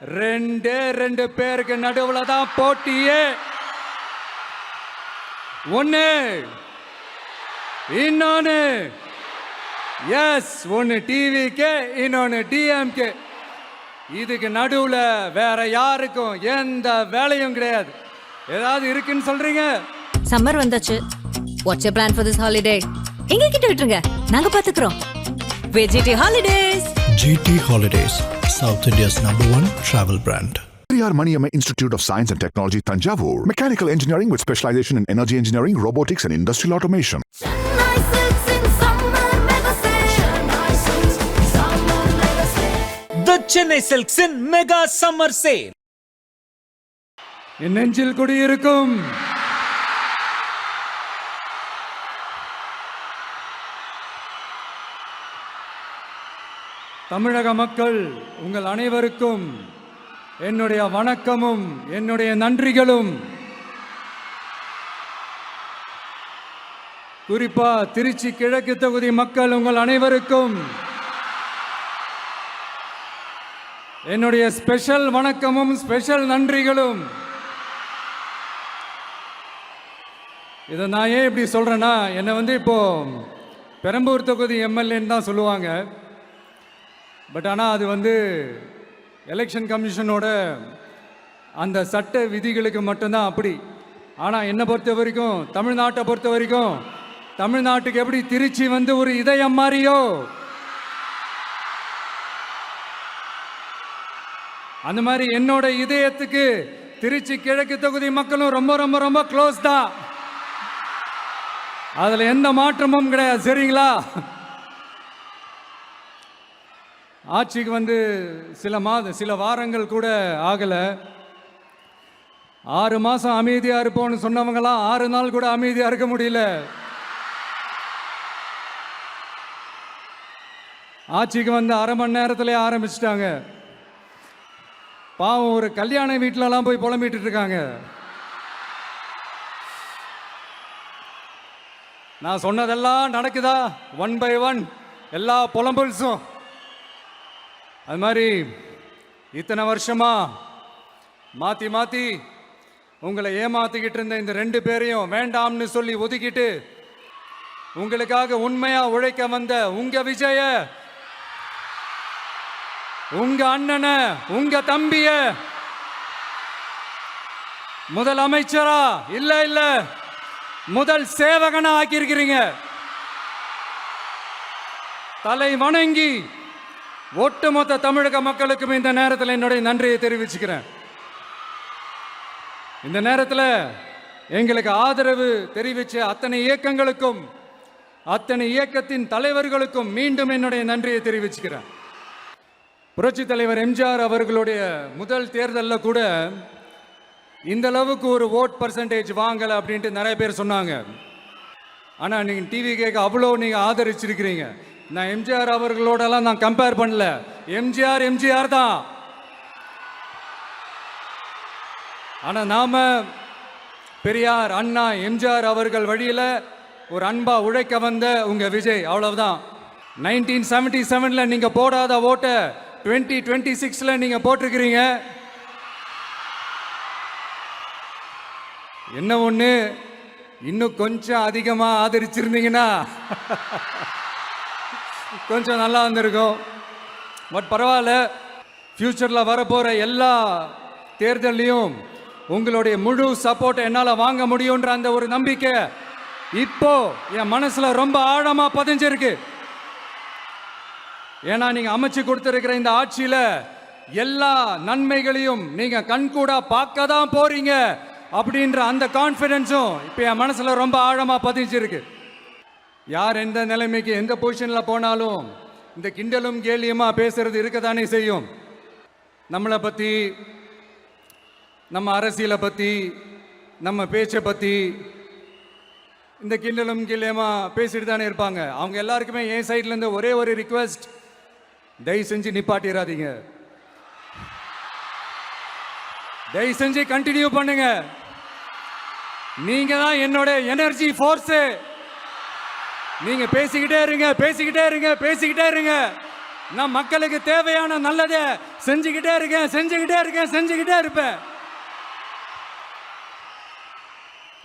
ரெண்டு பேருக்கு நடுவுல தான் போட்டியே. ஒன்னு இன்னொன்னு எஸ், ஒன்னு டிவிக்கு, இன்னொன்னு டிஎம்கே. இதுக்கு நடுவுல வேற யாருக்கும் எந்த வேலையும் கிடையாது. ஏதாவது இருக்குன்னு சொல்றீங்க? சம்மர் வந்தாச்சு. What's your plan for this holiday? எங்க கிட்ட விட்டுருங்க, நாங்க பாத்துக்கிறோம். VGT Holidays. GT Holidays, South India's #1 travel brand. Periyar Maniamma Institute of Science and Technology, Tanjavur. Mechanical engineering with specialization in energy engineering, robotics and industrial automation. The Chennai Silks in Mega Summer Sale. என் நெஞ்சில் குடியிருக்கும் தமிழக மக்கள் உங்கள் அனைவருக்கும் என்னுடைய வணக்கமும் என்னுடைய நன்றிகளும். குறிப்பா திருச்சி கிழக்கு தொகுதி மக்கள் உங்கள் அனைவருக்கும் என்னுடைய ஸ்பெஷல் வணக்கமும் ஸ்பெஷல் நன்றிகளும். இதை நான் ஏன் இப்படி சொல்றேன்னா, என்னை இப்போ பெரம்பூர் தொகுதி எம்எல்ஏன்னு தான் சொல்லுவாங்க. பட் ஆனால் அது எலெக்ஷன் கமிஷனோட அந்த சட்ட விதிகளுக்கு மட்டும்தான் அப்படி. ஆனால் என்னை பொறுத்த வரைக்கும், தமிழ்நாட்டை பொறுத்த வரைக்கும், தமிழ்நாட்டுக்கு எப்படி திருச்சி ஒரு இதயம் மாதிரியோ, அந்த மாதிரி என்னோட இதயத்துக்கு திருச்சி கிழக்கு தொகுதி மக்களும் ரொம்ப ரொம்ப ரொம்ப க்ளோஸ் தான். அதுல எந்த மாற்றமும் கிடையாது. சரிங்களா? ஆட்சிக்கு சில வாரங்கள் கூட ஆகல. 6 மாசம் அமைதியா இருப்போம்னு சொன்னவங்களாம் 6 நாள் கூட அமைதியா இருக்க முடியல. ஆட்சிக்கு அரை மணி நேரத்திலே ஆரம்பிச்சிட்டாங்க. பாவம், ஒரு கல்யாண வீட்டிலலாம் போய் புலம்பிட்டு இருக்காங்க. நான் சொன்னதெல்லாம் நடக்குதா? 1 by 1 எல்லா புலம்பல்ஸும். அது மாதிரி இத்தனை வருஷமா மாத்தி மாத்தி உங்களை ஏமாத்திக்கிட்டு இருந்த இந்த 2 பேரையும் வேண்டாம்னு சொல்லி ஒதுக்கிட்டு உங்களுக்காக உண்மையா உழைக்க வந்த உங்க விஜய, உங்க அண்ணனை, உங்க தம்பிய முதல் அமைச்சரா இல்ல முதல் சேவகனா ஆக்கியிருக்கிறீங்க. தலை வணங்கி ஒட்டுமொத்த தமிழக மக்களுக்கும் இந்த நேரத்தில் என்னுடைய நன்றியை தெரிவிச்சுக்கிறேன். இந்த நேரத்தில் எங்களுக்கு ஆதரவு தெரிவிச்ச அத்தனை இயக்கங்களுக்கும், அத்தனை இயக்கத்தின் தலைவர்களுக்கும் மீண்டும் என்னுடைய நன்றியை தெரிவிச்சுக்கிறேன். புரட்சி தலைவர் எம்ஜிஆர் அவர்களுடைய முதல் தேர்தலில் கூட இந்த அளவுக்கு ஒரு ஓட் பர்சன்டேஜ் வாங்கலை அப்படின்ட்டு நிறைய பேர் சொன்னாங்க. ஆனால் நீங்கள் டிவி கேட்க அவ்வளோ நீங்கள் ஆதரிச்சிருக்கிறீங்க. நான் எம்ஜிஆர் அவர்களோடலாம் நான் கம்பேர் பண்ணல. எம்ஜிஆர் தான். ஆனால் நாம பெரியார், அண்ணா, எம்ஜிஆர் அவர்கள் வழியில் ஒரு அன்பா உழைக்க வந்த உங்க விஜய், அவ்வளவுதான். 1977 நீங்க போடாத ஓட்டை 2026 நீங்க போட்டிருக்கிறீங்க. என்ன ஒண்ணு, இன்னும் கொஞ்சம் அதிகமா ஆதரிச்சிருந்தீங்கன்னா கொஞ்சம் நல்லா வந்திருக்கும். பட் பரவாயில்ல, ஃபியூச்சரில் வரப்போகிற எல்லா தேர்தலையும் உங்களுடைய முழு சப்போர்ட்டை என்னால் வாங்க முடியுன்ற அந்த ஒரு நம்பிக்கை இப்போ என் மனசில் ரொம்ப ஆழமாக பதிஞ்சிருக்கு. ஏன்னா நீங்கள் அமைச்சு கொடுத்துருக்கிற இந்த ஆட்சியில் எல்லா நன்மைகளையும் நீங்கள் கண்கூடா பார்க்க தான் போறீங்க அப்படின்ற அந்த கான்ஃபிடென்ஸும் இப்போ என் மனசில் ரொம்ப ஆழமாக பதிஞ்சிருக்கு. யார் எந்த நிலைமைக்கு எந்த பொசிஷனில் போனாலும் இந்த கிண்டலும் கேலியுமா பேசுறது இருக்கத்தானே செய்யும். நம்மளை பற்றி, நம்ம அரசியலை பற்றி, நம்ம பேச்சை பற்றி இந்த கிண்டலும் கேலியுமா பேசிட்டு தானே இருப்பாங்க. அவங்க எல்லாருக்குமே என் சைட்லேருந்து ஒரே ஒரு ரிக்வெஸ்ட், தயவு செஞ்சு நிப்பாட்டிடாதீங்க. தயவு செஞ்சு கண்டினியூ பண்ணுங்க. நீங்க தான் என்னோட எனர்ஜி ஃபோர்ஸ். நீங்க பேசிக்கிட்டே இருங்க. நான் மக்களுக்கு தேவையான நல்லதே செஞ்சுக்கிட்டே இருப்பேன்.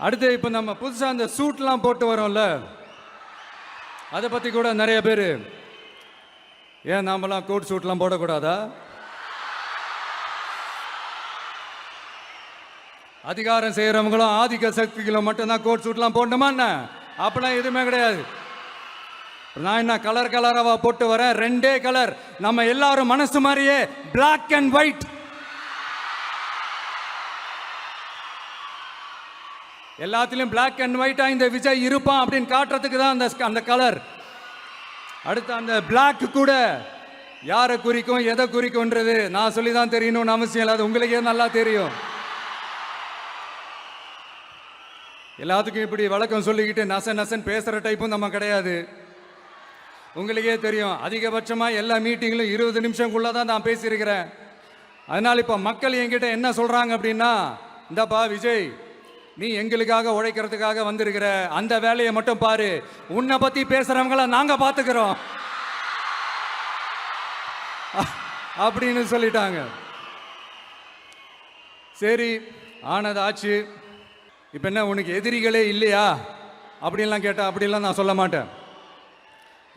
அடுத்து இப்ப நம்ம புதுசா அந்த சூட்லாம் போட்டு வரோம்ல, அதை பத்தி கூட நிறைய பேர், ஏன் நாமெல்லாம் கோட் சூட்லாம் போடக்கூடாதா? அதிகாரம் செய்யறவங்களும் ஆதிக்க சக்திகளும் மட்டும்தான் கோட் சூட்லாம் போடணுமா என்ன? அப்பெல்லாம் எதுவுமே கிடையாது. நான் என்ன கலர் கலராவா போட்டு வரேன்? 2 கலர், நம்ம எல்லாரும் மனசு மாதிரியே பிளாக் அண்ட் ஒயிட். எல்லாத்திலும் பிளாக் அண்ட் ஒயிட்டா இந்த விஜய் இருப்பான் அப்படின்னு காட்டுறதுக்கு தான் அந்த கலர். அடுத்து அந்த பிளாக் கூட யாரை குறிக்கும் எதை குறிக்கும்ன்றது நான் சொல்லி தான் தெரியணும்னு அவசியம் இல்லை, அது உங்களுக்கே நல்லா தெரியும். எல்லாத்துக்கும் இப்படி வழக்கம் சொல்லிக்கிட்டு நசன் பேசுற டைப்பும் நம்ம கிடையாது, உங்களுக்கே தெரியும். அதிகபட்சமா எல்லா மீட்டிங்களும் 20 நிமிஷம்குள்ளதான் நான் பேசியிருக்கிறேன். அதனால இப்ப மக்கள் என்கிட்ட என்ன சொல்றாங்க அப்படின்னா, இந்தப்பா விஜய், நீ எங்களுக்காக உழைக்கிறதுக்காக வந்திருக்கிற, அந்த வேலையை மட்டும் பாரு, உன்னை பத்தி பேசுறவங்கள நாங்க பாத்துக்கிறோம் அப்படின்னு சொல்லிட்டாங்க. சரி, ஆனது ஆச்சு. இப்ப என்ன உனக்கு எதிரிகளே இல்லையா அப்படின்லாம் கேட்டா, அப்படிலாம் நான் சொல்ல மாட்டேன்,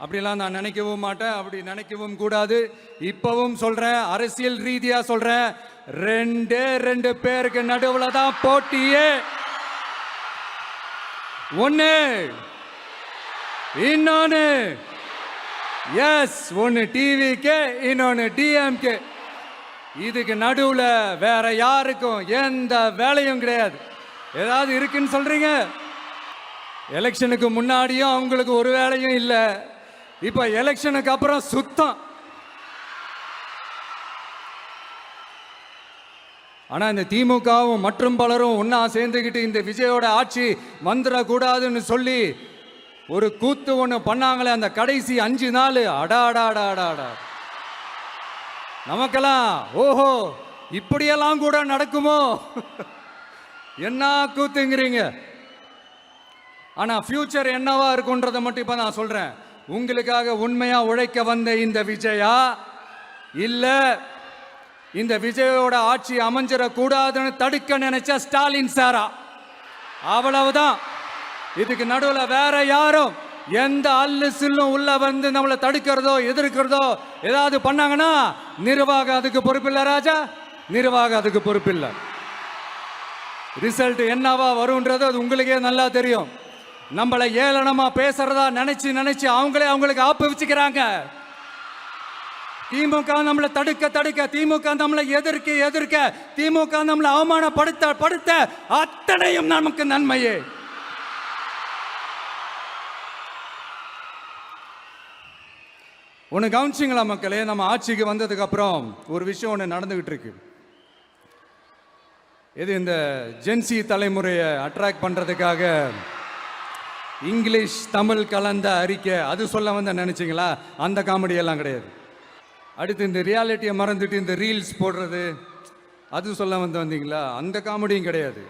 அப்படிலாம் நான் நினைக்கவும் மாட்டேன், அப்படி நினைக்கவும் கூடாது. இப்பவும் சொல்றேன், அரசியல் ரீதியா சொல்றேன், 2 பேருக்கு நடுவுல தான் போட்டியே. ஒன்னு இன்னொன்னு, எஸ், ஒன்னு டிவிக்கு, இன்னொன்னு டிஎம்கே. இதுக்கு நடுவுல வேற யாருக்கும் எந்த வேலையும் கிடையாது. ஏதாவது இருக்குன்னு சொல்றீங்க? எலெக்ஷனுக்கு முன்னாடியும் அவங்களுக்கு ஒரு வேலையும் இல்லை, இப்ப எலெக்ஷனுக்கு அப்புறம் சுத்தம். ஆனா இந்த திமுகவும் மற்றும் பலரும் ஒன்னா சேர்ந்துக்கிட்டு இந்த விஜயோட ஆட்சி வந்துடக்கூடாதுன்னு சொல்லி ஒரு கூத்து ஒண்ணு பண்ணாங்களே, அந்த கடைசி 5 நாள், அடாடாடாடாடா, நமக்கெல்லாம் ஓஹோ இப்படியெல்லாம் கூட நடக்குமோ என்ன கூத்துங்கிறீங்க. ஆனா ஃபியூச்சர் என்னவா இருக்குன்றதை மட்டும் இப்ப நான் சொல்றேன். உங்களுக்காக உண்மையா உழைக்க வந்த இந்த விஜயா, இல்ல இந்த விஜயோட ஆட்சி அமைஞ்சிடக்கூடாதுன்னு தடுக்க நினைச்ச ஸ்டாலின் சாரா, அவ்வளவுதான். இதுக்கு நடுவுல வேற யாரும் எந்த அல்லு சில்லும் உள்ள வந்து நம்மளை தடுக்கிறதோ எதிர்க்கிறதோ ஏதாவது பண்ணாங்கன்னா நிர்வாகம் அதுக்கு பொறுப்பில்லை ராஜா, நிர்வாகம் அதுக்கு பொறுப்பில்லை. ரிசல்ட் என்னவா வரும்ன்றது அது உங்களுக்கே நல்லா தெரியும். நம்மளை ஏளனமா பேசுறதா நினைச்சு அவங்களுக்கு ஆப்பு வச்சுக்கிறாங்க. திமுக நம்மளை தடுக்க, திமுக நம்மளை எதிர்க்க, திமுக நம்மளை அவமானப்படுத்த அத்தனையும் நமக்கு நன்மையே. ஒன்று கவனிச்சிங்களா மக்களே, நம்ம ஆட்சிக்கு வந்ததுக்கு அப்புறம் ஒரு விஷயம் ஒன்று நடந்துகிட்டு இருக்கு. இது இந்த ஜென்சி தலைமுறையை அட்ராக்ட் பண்றதுக்காக இங்கிலீஷ் தமிழ் கலந்த அறிக்கை, அது சொல்ல வந்த நினைச்சிங்களா? அந்த காமெடி எல்லாம் கிடையாது. அடுத்து இந்த ரியாலிட்டியை மறந்துட்டு இந்த ரீல்ஸ் போடுறது, அது சொல்ல வந்தீங்களா? அந்த காமெடியும் கிடையாது.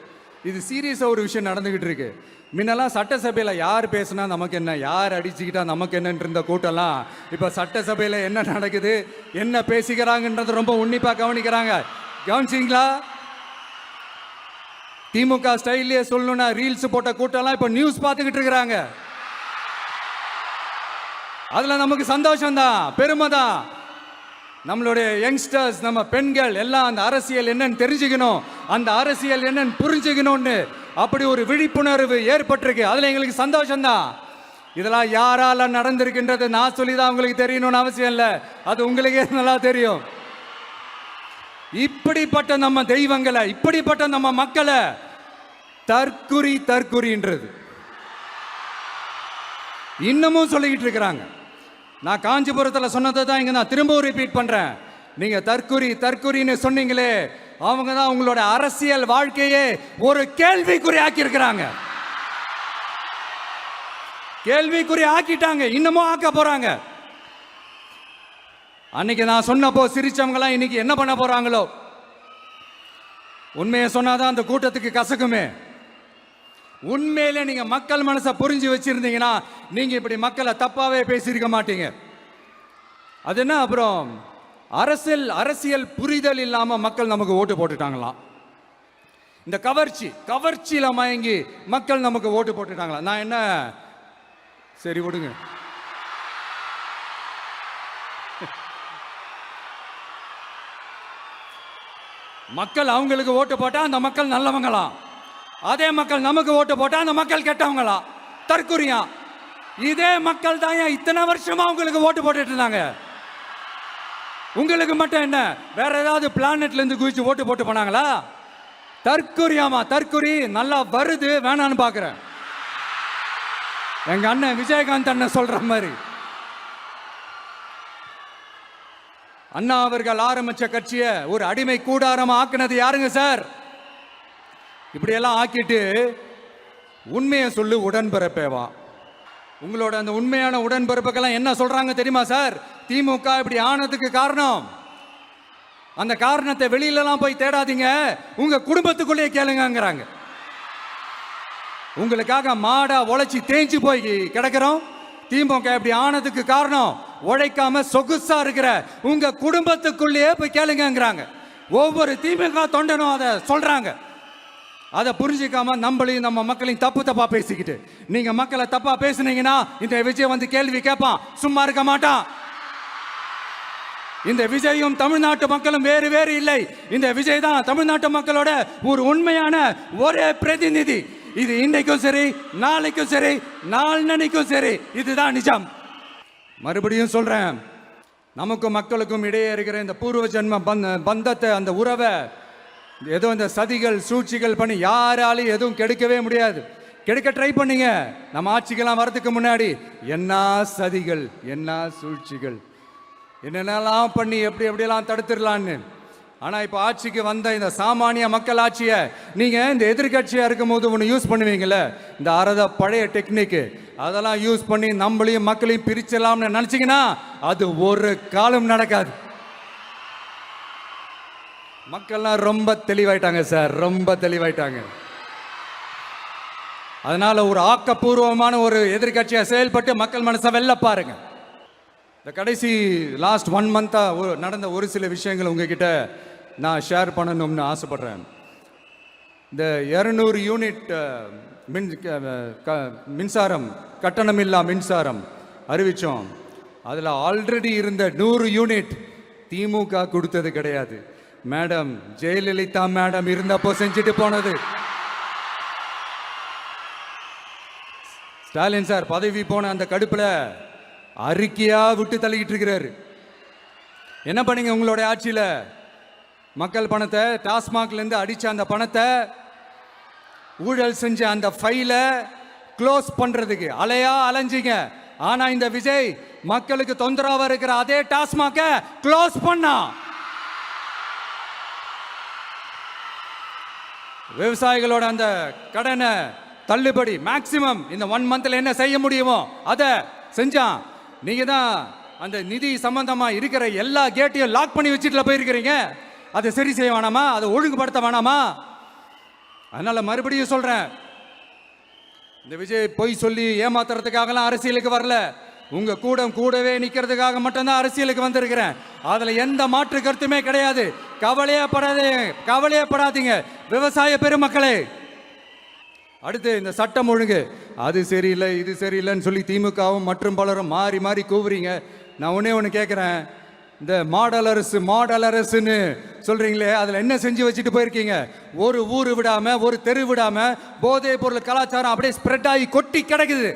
இது சீரியஸாக ஒரு விஷயம் நடந்துகிட்டு இருக்கு. முன்னெல்லாம் சட்டசபையில் யார் பேசுனா நமக்கு என்ன, யார் அடிச்சுக்கிட்டா நமக்கு என்னன்னு இருந்த கூட்டம்லாம் இப்போ சட்டசபையில் என்ன நடக்குது, என்ன பேசிக்கிறாங்கன்றது ரொம்ப உன்னிப்பாக கவனிக்கிறாங்க. கவனிச்சிங்களா? திமுக ஸ்டைல்லே சொல்லணும்னா ரீல்ஸ் போட்ட கூட்டம்லாம் இப்போ நியூஸ் பார்த்துக்கிட்டு இருக்கிறாங்க. அதில் நமக்கு சந்தோஷம் தான், பெருமை தான். நம்மளுடைய யங்ஸ்டர்ஸ், நம்ம பெண்கள் எல்லாம் அந்த அரசியல் என்னன்னு தெரிஞ்சுக்கணும், அந்த அரசியல் என்னன்னு புரிஞ்சுக்கணும்னு அப்படி ஒரு விழிப்புணர்வு ஏற்பட்டிருக்கு. அதில் எங்களுக்கு சந்தோஷம் தான். இதெல்லாம் யாரால நடந்திருக்கின்றது நான் சொல்லி தான் உங்களுக்கு தெரியணும்னு அவசியம் இல்லை, அது உங்களுக்கே நல்லா தெரியும். இப்படிப்பட்ட நம்ம தெய்வங்களை, இப்படிப்பட்ட நம்ம மக்களை தற்குறின்றது இன்னமும் சொல்லிக்கிட்டு இருக்கிறாங்க. நான் காஞ்சிபுரத்தில் சொன்னதை தான் இங்க நான் திரும்பவும் ரிப்பீட் பண்றேன். நீங்க தற்குறின்னு சொன்னீங்களே, அவங்க தான் உங்களோட அரசியல் வாழ்க்கையே ஒரு கேள்விக்குறி ஆக்கி இருக்கிறாங்க. கேள்விக்குறி ஆக்கிட்டாங்க, இன்னமும் ஆக்க போறாங்க. அன்னைக்கு நான் சொன்னப்போ சிரிச்சவங்களாம் இன்னைக்கு என்ன பண்ண போறாங்களோ. உண்மையை சொன்னாதான் அந்த கூட்டத்துக்கு கசக்குமே. உண்மையிலே நீங்க மக்கள் மனசை புரிஞ்சு வச்சிருந்தீங்கன்னா நீங்க இப்படி மக்களை தப்பாவே பேசியிருக்க மாட்டீங்க. அது என்ன அப்புறம் அரசியல் புரிதல் இல்லாம மக்கள் நமக்கு ஓட்டு போட்டுட்டாங்களாம். இந்த கவர்ச்சியில மயங்கி மக்கள் நமக்கு ஓட்டு போட்டுட்டாங்களா. நான் என்ன சரி விடுங்க. மக்கள் அவங்களுக்கு ஓட்டு போட்டா அந்த மக்கள் நல்லவங்களாம், அதே மக்கள் நமக்கு ஓட்டு போட்டா அந்த மக்கள் கெட்டவங்களா. தற்குறியா. இதே மக்கள் தான் இத்தனை வருஷமா உங்களுக்கு ஓட்டு போட்டுட்டு இருந்தாங்க. உங்களுக்கு மட்டும் என்ன வேற ஏதாவது பிளானட்ல இருந்து குதிச்சு ஓட்டு போட்டு போனாங்களா? தற்குறியாமா. தற்குறி நல்லா வருது வேணான்னு பாக்குறேன். எங்க அண்ணன் விஜயகாந்த் அண்ணன் சொல்ற மாதிரி அண்ணா அவர்கள் ஆரம்பிச்ச கட்சியை ஒரு அடிமை கூடாரமா ஆக்குனது யாருங்க சார்? இப்படியெல்லாம் ஆக்கிட்டு உண்மையை சொல்லு உடன்பிறப்பேவா. உங்களோட அந்த உண்மையான உடன்பிறப்புக்கெல்லாம் என்ன சொல்றாங்க தெரியுமா சார்? திமுக இப்படி ஆனதுக்கு காரணம், அந்த காரணத்தை வெளியிலலாம் போய் தேடாதீங்க, உங்க குடும்பத்துக்குள்ளேயே கேளுங்கிறாங்க. உங்களுக்காக மாடா உழைச்சி தேஞ்சு போய் கிடக்கிறோம். திமுக இப்படி ஆனதுக்கு காரணம் உழைக்காம சொகுசா இருக்கிற உங்க குடும்பத்துக்குள்ளேயே போய் கேளுங்கிறாங்க. ஒவ்வொரு திமுக தொண்டனும் அதை சொல்றாங்க. அதை புரிஞ்சிக்காம நம்மளையும் நம்ம மக்களையும் தப்பா பேசிக்கிட்டு நீங்க மக்களை தப்பா பேசுனீங்கன்னா இந்த விஜய் வந்து கேள்வி கேட்பான், சும்மா இருக்க மாட்டான். இந்த விஜயும் தமிழ்நாட்டு மக்களும் வேறு வேறு இல்லை. இந்த விஜய் தான் தமிழ்நாட்டு மக்களோட ஒரு உண்மையான ஒரே பிரதிநிதி. இது இன்னைக்கும் சரி, நாளைக்கும் சரி, நாளன்னைக்கும் சரி, இதுதான் நிஜம். மறுபடியும் சொல்றேன், நமக்கும் மக்களுக்கும் இடையே இருக்கிற இந்த பூர்வ ஜென்ம பந்தத்தை, அந்த உறவை ஏதோ இந்த சதிகள் சூழ்ச்சிகள் பண்ணி யாராலையும் எதுவும் கெடுக்கவே முடியாது. கெடுக்க ட்ரை பண்ணீங்க. நம்ம ஆட்சிக்கெல்லாம் வரதுக்கு முன்னாடி என்ன சதிகள், என்ன சூழ்ச்சிகள், என்னென்னலாம் பண்ணி எப்படியெல்லாம் தடுத்துடலான்னு. ஆனா இப்ப ஆட்சிக்கு வந்த இந்த சாமானிய மக்கள் ஆட்சியை நீங்க இந்த எதிர்கட்சியா இருக்கும் போது ஒன்று யூஸ் பண்ணுவீங்கல்ல, இந்த பழைய டெக்னிக், அதெல்லாம் யூஸ் பண்ணி நம்மளையும் மக்களையும் பிரிச்சலாம்னு நினைச்சீங்கன்னா அது ஒரு காலம் நடக்காது. மக்கள்லாம் ரொம்ப தெளிவாயிட்டாங்க சார், ரொம்ப தெளிவாயிட்டாங்க. அதனால ஒரு ஆக்கப்பூர்வமான ஒரு எதிர்கட்சியா செயல்பட்டு மக்கள் மனசை வெல்ல பாருங்க. இந்த கடைசி லாஸ்ட் 1 மந்த்தா நடந்த ஒரு சில விஷயங்கள் உங்ககிட்ட நான் ஷேர் பண்ணணும்னு ஆசைப்படுறேன். இந்த 200 யூனிட் மின்சாரம், கட்டணமில்லா மின்சாரம் அறிவிச்சோம். அதில் ஆல்ரெடி இருந்த 100 யூனிட் திமுக கொடுத்தது கிடையாது. மேடம் ஜெயலலிதா மேடம் இருந்தப்போ செஞ்சுட்டு போனது. ஸ்டாலின் சார் பதவி போன அந்த கடுப்புல அறிக்கையா விட்டு தள்ளிக்கிட்டு இருக்கிறாரு. என்ன பண்ணீங்க உங்களுடைய ஆட்சியில? மக்கள் பணத்தை, டாஸ்மாக்ல இருந்து அடிச்ச அந்த பணத்தை, ஊழல் செஞ்ச அந்த ஃபைல க்ளோஸ் பண்றதுக்கு அலைஞ்சீங்க. ஆனா இந்த விஜய் மக்களுக்கு தொந்தரவா இருக்கிற அதே டாஸ்மாக க்ளோஸ் பண்ணா. விவசாயிகளோட அந்த கடனை தள்ளுபடி மேக்சிமம் இந்த 1 மந்த்ல என்ன செய்ய முடியுமோ அதை செஞ்சான். நீங்க தான் அந்த நிதி சம்பந்தமா இருக்கிற எல்லா கேட்டையும் லாக் பண்ணி வச்சுட்டு போயிருக்கிறீங்க. அதை சரி செய்ய வேணாமா? அதை ஒழுங்குபடுத்த வேணாமா? அதனால மறுபடியும் சொல்றேன், இந்த விஜய் பொய் சொல்லி ஏமாத்துறதுக்காகலாம் அரசியலுக்கு வரல. உங்க கூடவே நிக்கிறதுக்காக மட்டும்தான் அரசியலுக்கு வந்திருக்கிறேன். அதுல எந்த மாற்று கருத்துமே கிடையாது. கவலையப்படாதீங்க விவசாய பெருமக்களே. அடுத்து இந்த சட்டம் ஒழுங்கு, அது சரியில்லை இது சரியில்லைன்னு சொல்லி திமுகவும் மற்றும் பலரும் மாறி மாறி கூவுறீங்க. நான் ஒண்ணு கேட்கிறேன், இந்த மாடல் அரசுன்னு சொல்றீங்களே, அதுல என்ன செஞ்சு வச்சுட்டு போயிருக்கீங்க? ஒரு ஊரு விடாம, ஒரு தெரு விடாம போதைப் பொருள் கலாச்சாரம் அப்படியே ஸ்ப்ரெட் ஆகி கொட்டி கிடக்குது.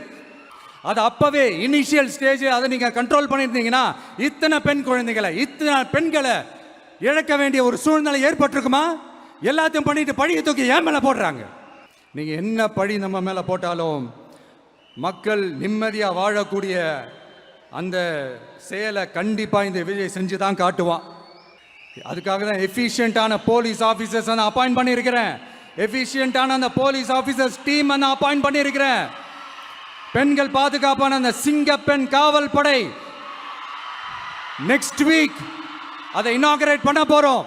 அது அப்பவே இனிஷியல் ஸ்டேஜ் அதை நீங்க கண்ட்ரோல் பண்ணியிருந்தீங்கன்னா இத்தனை பெண் குழந்தைகளை, இத்தனை பெண்களை இழக்க வேண்டிய ஒரு சூழ்நிலை ஏற்பட்டிருக்குமா? எல்லாத்தையும் பண்ணிட்டு பழியை தூக்கி ஏன் மேல போடுறாங்க. நீங்க என்ன பழி நம்ம மேல போட்டாலும் மக்கள் நிம்மதியா வாழக்கூடிய அந்த செயலை கண்டிப்பா இந்த விஜய் செஞ்சுதான் காட்டுவான். அதுக்காக தான் எஃபிஷியன்டான போலீஸ் ஆபீசர்ஸ் நான் அப்பாயிண்ட் பண்ணியிருக்கிறேன். எஃபிஷியன்டான அந்த போலீஸ் ஆபீசர்ஸ் டீம் நான் அப்பாயிண்ட் பண்ணியிருக்கிறேன். பெண்கள் பாதுகாப்பான அந்த சிங்க பெண் காவல் படை நெக்ஸ்ட் வீக் அதை இனாகரேட் பண்ண போறோம்.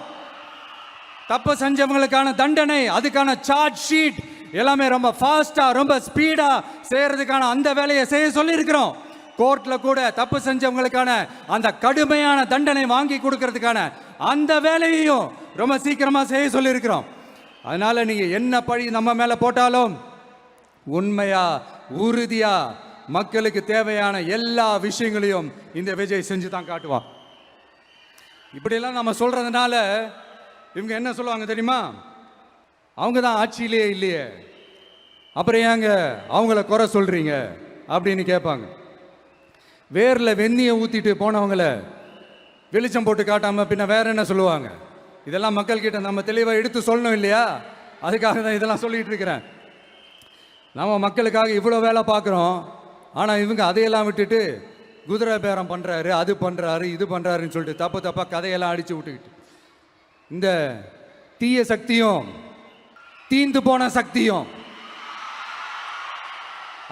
தப்பு செஞ்சவங்களுக்கான தண்டனை, அதுக்கான சார்ஜ் ஷீட் எல்லாமே ரொம்ப ஃபாஸ்டா, ரொம்ப ஸ்பீடா செய்யறதுக்கான அந்த வேலையை செய்ய சொல்லி இருக்கிறோம். கோர்ட்ல கூட தப்பு செஞ்சவங்களுக்கான அந்த கடுமையான தண்டனை வாங்கி கொடுக்கறதுக்கான அந்த வேலையையும் ரொம்ப சீக்கிரமா செய்ய சொல்லியிருக்கிறோம். அதனால நீங்க என்ன பழி நம்ம மேல போட்டாலும் உண்மையா உறுதியா மக்களுக்கு தேவையான எல்லா விஷயங்களையும் இந்த விஜய் செஞ்சு தான் காட்டுவான். இப்படியெல்லாம் நம்ம சொல்றதுனால இவங்க என்ன சொல்லுவாங்க தெரியுமா? அவங்க தான் ஆட்சியிலே இல்லையே, அப்புறம் ஏங்க அவங்கள குறை சொல்றீங்க அப்படின்னு கேட்பாங்க. வேரில் வெந்நியை ஊற்றிட்டு போனவங்கள வெளிச்சம் போட்டு காட்டாமல் பின்ன வேற என்ன சொல்லுவாங்க? இதெல்லாம் மக்கள்கிட்ட நம்ம தெளிவாக எடுத்து சொல்லணும் இல்லையா? அதுக்காக தான் இதெல்லாம் சொல்லிட்டு இருக்கிறேன். நம்ம மக்களுக்காக இவ்வளோ வேலை பார்க்குறோம், ஆனால் இவங்க அதையெல்லாம் விட்டுட்டு குதிரை பேரம் பண்ணுறாரு, அது பண்ணுறாரு, இது பண்ணுறாருன்னு சொல்லிட்டு தப்பாக கதையெல்லாம் அடித்து விட்டுக்கிட்டு இந்த தீய சக்தியும் தீந்து போன சக்தியும்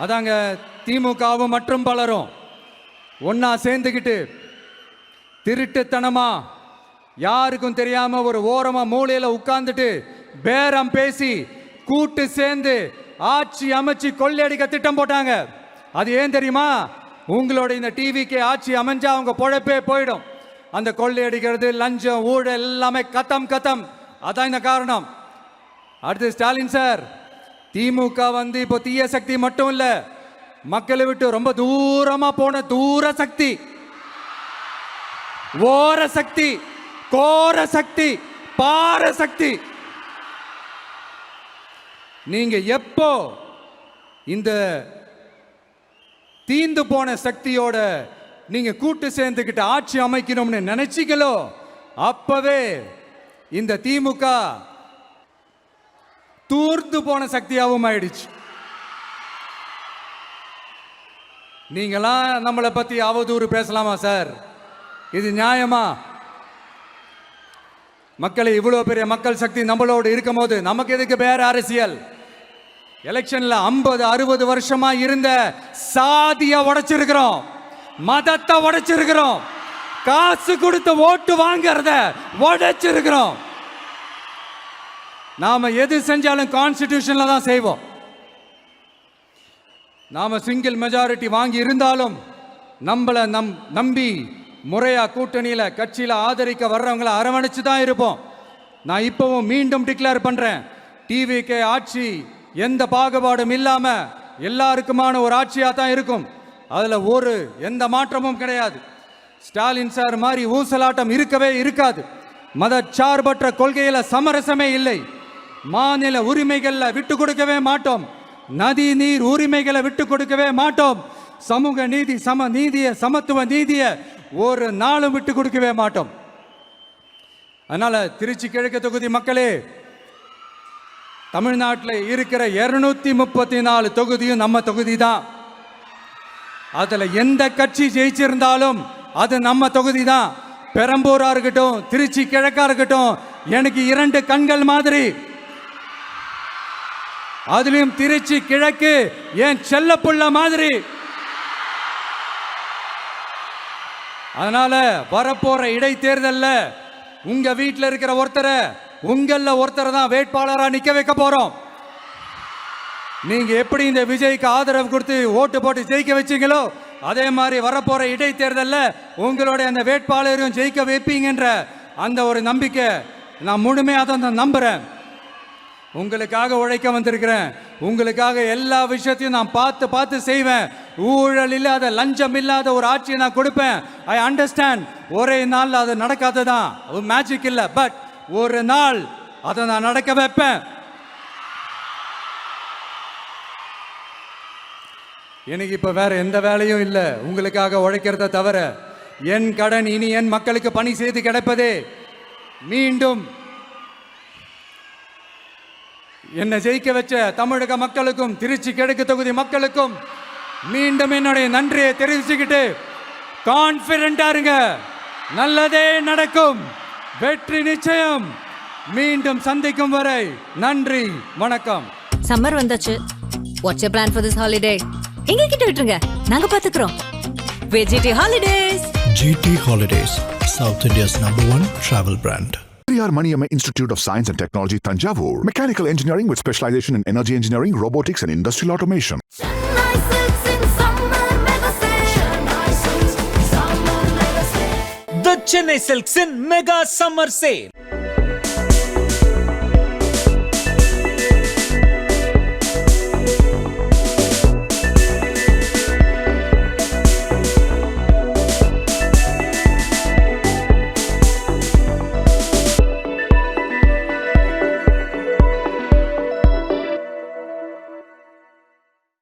அதாங்க திமுகவும் மற்றும் பலரும் ஒன்னா சேர்ந்துக்கிட்டு திருட்டுத்தனமா யாருக்கும் தெரியாம ஒரு ஓரமா மூலையில உட்கார்ந்துட்டு பேரம் பேசி கூட்டு சேர்ந்து ஆட்சி அமைச்சு கொள்ளையடிக்க திட்டம் போட்டாங்க. அது ஏன் தெரியுமா? உங்களோட இந்த டிவிக்கு ஆட்சி அமைஞ்சா அவங்க பொழப்பே போயிடும். அந்த கொள்ளையடிக்கிறது, லஞ்சம், ஊழல் எல்லாமே கத்தம். அதான் இந்த காரணம். அடுத்து ஸ்டாலின் சார், திமுக இப்போ தீய சக்தி மட்டும் இல்ல, மக்களை விட்டு ரொம்ப தூரமா போன தூர சக்தி, ஓர சக்தி, கோர சக்தி, பார சக்தி. நீங்க எப்போ இந்த தீந்து போன சக்தியோட நீங்க கூட்டு சேர்ந்துக்கிட்டு ஆட்சி அமைக்கணும்னு நினைச்சீங்களோ அப்பவே இந்த திமுக தூர்ந்து போன சக்தியாகவும் ஆயிடுச்சு. நீங்களாம் நம்மளை பத்தி அவதூறு பேசலாமா சார்? இது நியாயமா? மக்களை இவ்வளவு பெரிய மக்கள் சக்தி நம்மளோடு இருக்கும் போது நமக்கு எதுக்கு வேற அரசியல்? எலெக்ஷன்ல 50-60 வருஷமா இருந்த சாதிய உடைச்சிருக்கிறோம், மதத்தை உடைச்சிருக்கிறோம், காசு கொடுத்து ஓட்டு வாங்கறத உடைச்சிருக்கிறோம். நாம எது செஞ்சாலும் கான்ஸ்டிடியூஷன்ல தான் செய்வோம். நாம சிங்கிள் மெஜாரிட்டி வாங்கி இருந்தாலும் நம்மளை நம்பி முறையா கூட்டணியில கட்சியில ஆதரிக்க வர்றவங்களை அரவணைச்சு தான் இருப்போம். நான் இப்பவும் மீண்டும் டிக்ளேர் பண்றேன், டிவிகே ஆட்சி எந்த பாகுபாடும் இல்லாம எல்லாருக்குமான ஒரு ஆட்சியா தான் இருக்கும். அதுல எந்த மாற்றமும் கிடையாது. ஸ்டாலின் சார் மாதிரி ஊசலாட்டம் இருக்கவே இருக்காது. மதச்சார்பற்ற கொள்கையில சமரசமே இல்லை. மாநில உரிமைகள்ல விட்டு கொடுக்கவே மாட்டோம். நதி நீர் உரிமைகளை விட்டு கொடுக்கவே மாட்டோம். சமூக நீதி, சம நீதிய, சமத்துவ நீதிய ஒரு நாளும் விட்டு கொடுக்கவே மாட்டோம். அதனால திருச்சி கிழக்கு தொகுதி மக்களே, தமிழ்நாட்டில் இருக்கிற 234 தொகுதியும் நம்ம தொகுதி தான். அதுல எந்த கட்சி ஜெயிச்சிருந்தாலும் அது நம்ம தொகுதி தான். பெரம்பூரா இருக்கட்டும், திருச்சி கிழக்கா இருக்கட்டும், எனக்கு 2 கண்கள் மாதிரி. அதுலயும் திருச்சி கிழக்கு என் செல்ல புள்ள மாதிரி. அதனால வரப்போற இடைத்தேர்தல்ல உங்க வீட்டில் இருக்கிற ஒருத்தரை, உங்கள ஒருத்தரை தான் வேட்பாளரா நிக்க வைக்க போறோம். நீங்க எப்படி இந்த விஜய்க்கு ஆதரவு கொடுத்து ஓட்டு போட்டு ஜெயிக்க வச்சீங்களோ அதே மாதிரி வரப்போற இடைத்தேர்தல்ல உங்களுடைய அந்த வேட்பாளரையும் ஜெயிக்க வைப்பீங்கன்ற அந்த ஒரு நம்பிக்கை நான் முழுமையாக தான் நம்புறேன். உங்களுக்காக உழைக்க வந்திருக்கிறேன். உங்களுக்காக எல்லா விஷயத்தையும் நான் பார்த்து செய்வேன். ஊழல் இல்லாத, லஞ்சம் இல்லாத ஒரு ஆட்சியை நான் கொடுப்பேன். I understand. ஒரே நாள் அது நடக்காததான், மேஜிக் இல்லை. பட் ஒரு நாள் அதை நான் நடக்க வைப்பேன். எனக்கு இப்ப வேற எந்த வேலையும் இல்லை உங்களுக்காக உழைக்கிறத தவிர. என் கடன் இனி என் மக்களுக்கு பணி செய்து கிடைப்பதே. மீண்டும் என்னை ஜெயிக்க வச்ச தமிழக மக்களுக்கும் திருச்சி கிழக்கு தொகுதி மக்களுக்கும் மீண்டும் என்னுடைய நன்றியை தெரிவிச்சுக்கிட்டு கான்பிடண்டா இருங்க, நல்லதே நடக்கும், வெற்றி நிச்சயம். மீண்டும் சந்திக்கும் வரை நன்றி, வணக்கம். சம்மர் வந்தாச்சு. What's your plan for this holiday? எங்க கிட்ட விட்டுருங்க, நாங்க பாத்துக்கிறோம். VGD holidays. GT Holidays, South India's #1 travel brand. Periyar Maniamma Institute of Science and Technology, Tanjavur. Mechanical engineering with specialization in energy engineering, robotics and industrial automation. Chennai Silks in summer mega sale. Chennai Silks in Mega Summer Sale.